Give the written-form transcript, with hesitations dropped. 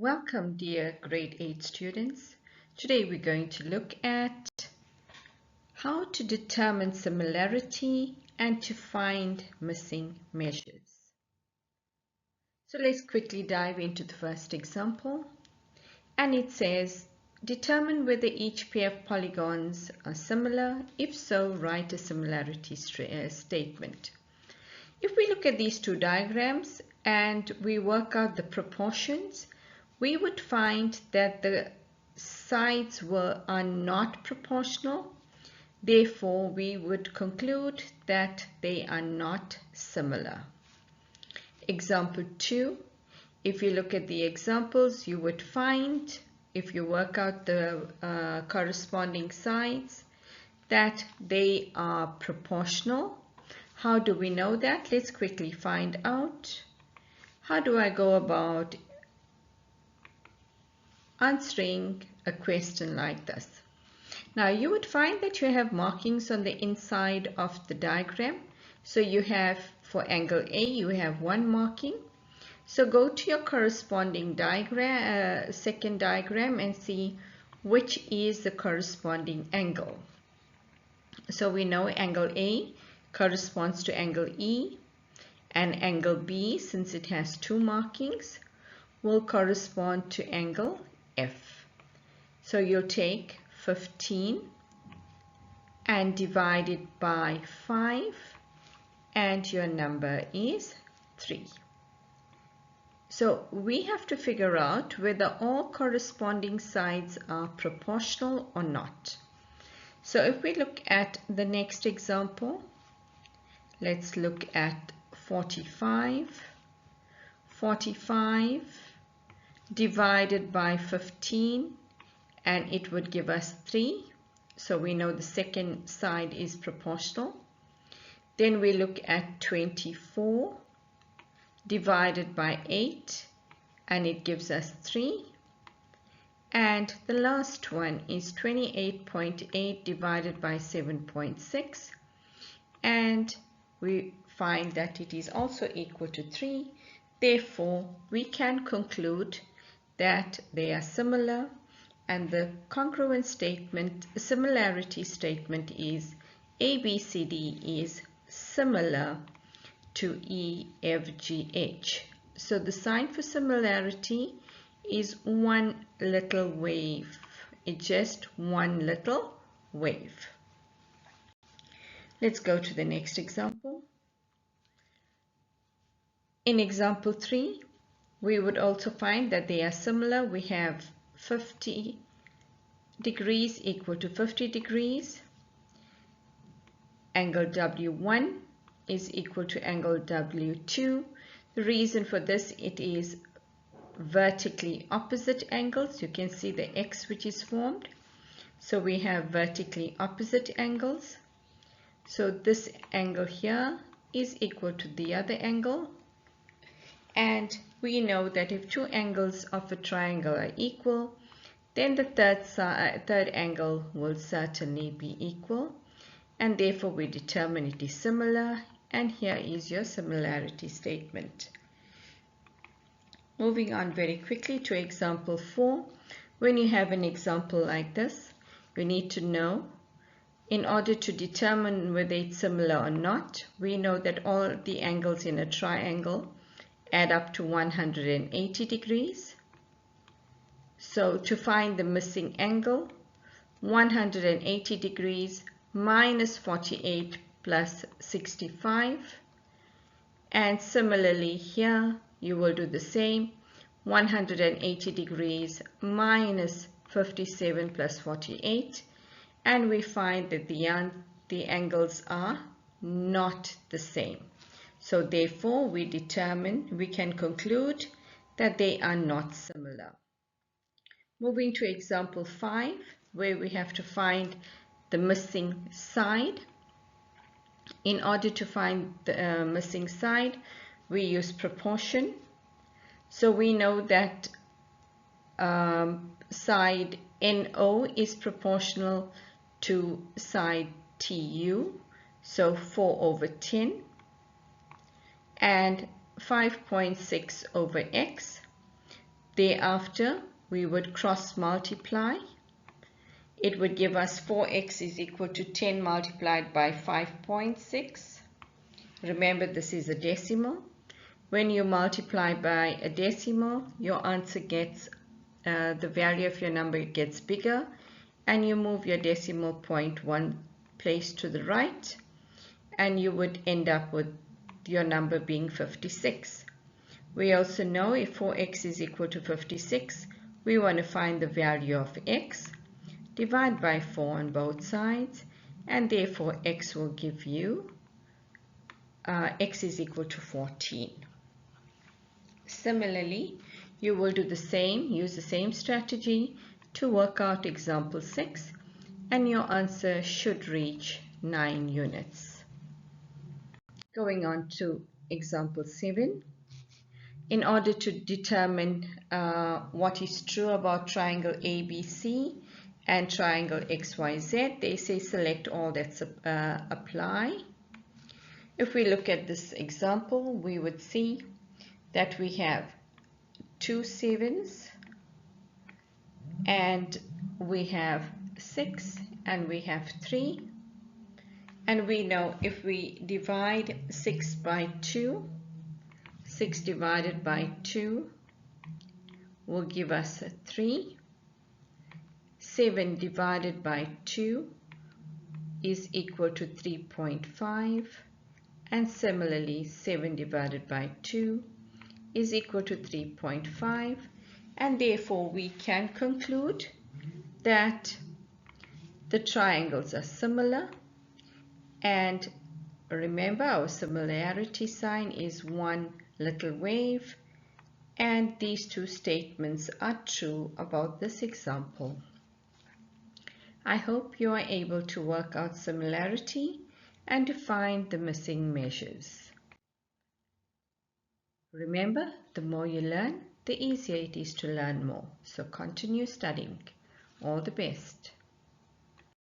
Welcome, dear grade 8 students. Today we're going to look at how to determine similarity and to find missing measures. So let's quickly dive into the first example. And it says, determine whether each pair of polygons are similar. If so, write a similarity statement. If we look at these two diagrams and we work out the proportions, we would find that the sides are not proportional. Therefore, we would conclude that they are not similar. Example 2. If you look at the examples, you would find, if you work out the corresponding sides, that they are proportional. How do we know that? Let's quickly find out. How do I go about answering a question like this? Now you would find that you have markings on the inside of the diagram. So you have, for angle A, you have one marking. So go to your corresponding diagram, second diagram, and see which is the corresponding angle. So we know angle A corresponds to angle E, and angle B, since it has two markings, will correspond to angle F. So you'll take 15 and divide it by 5, and your number is 3. So we have to figure out whether all corresponding sides are proportional or not. So if we look at the next example, let's look at 45. 45 divided by 15, and it would give us 3. So we know the second side is proportional. Then we look at 24 divided by 8, and it gives us 3. And the last one is 28.8 divided by 7.6, and we find that it is also equal to 3. Therefore, we can conclude that they are similar, and the congruent statement, similarity statement is ABCD is similar to EFGH. So the sign for similarity is one little wave. It's just one little wave. Let's go to the next example. In example 3, we would also find that they are similar. We have 50 degrees equal to 50 degrees. Angle W1 is equal to angle W2. The reason for this, it is vertically opposite angles. You can see the X which is formed. So we have vertically opposite angles. So this angle here is equal to the other angle. And we know that if two angles of a triangle are equal, then the third angle will certainly be equal. And therefore we determine it is similar. And here is your similarity statement. Moving on very quickly to example 4. When you have an example like this, you need to know, in order to determine whether it's similar or not, we know that all the angles in a triangle add up to 180 degrees. So to find the missing angle, 180 degrees minus 48 plus 65. And similarly here, you will do the same. 180 degrees minus 57 plus 48. And we find that the angles are not the same. So therefore, we can conclude that they are not similar. Moving to example 5, where we have to find the missing side. In order to find the missing side, we use proportion. So we know that side NO is proportional to side TU. So 4 over 10. And 5.6 over x. Thereafter, we would cross multiply. It would give us 4x is equal to 10 multiplied by 5.6. Remember, this is a decimal. When you multiply by a decimal, your answer gets, the value of your number gets bigger, and you move your decimal point one place to the right, and you would end up with your number being 56. We also know if 4x is equal to 56, we want to find the value of x. Divide by 4 on both sides, and therefore x will give you x is equal to 14. Similarly, you will do the same, use the same strategy to work out example 6, and your answer should reach 9 units. Going on to example 7. In order to determine what is true about triangle ABC and triangle XYZ, they say select all that apply. If we look at this example, we would see that we have 2 7s, and we have 6, and we have 3. And we know if we divide 6 by 2, 6 divided by 2 will give us 3. 7 divided by 2 is equal to 3.5. And similarly, 7 divided by 2 is equal to 3.5. And therefore, we can conclude that the triangles are similar. And remember, our similarity sign is one little wave. And these two statements are true about this example. I hope you are able to work out similarity and to find the missing measures. Remember, the more you learn, the easier it is to learn more. So continue studying. All the best.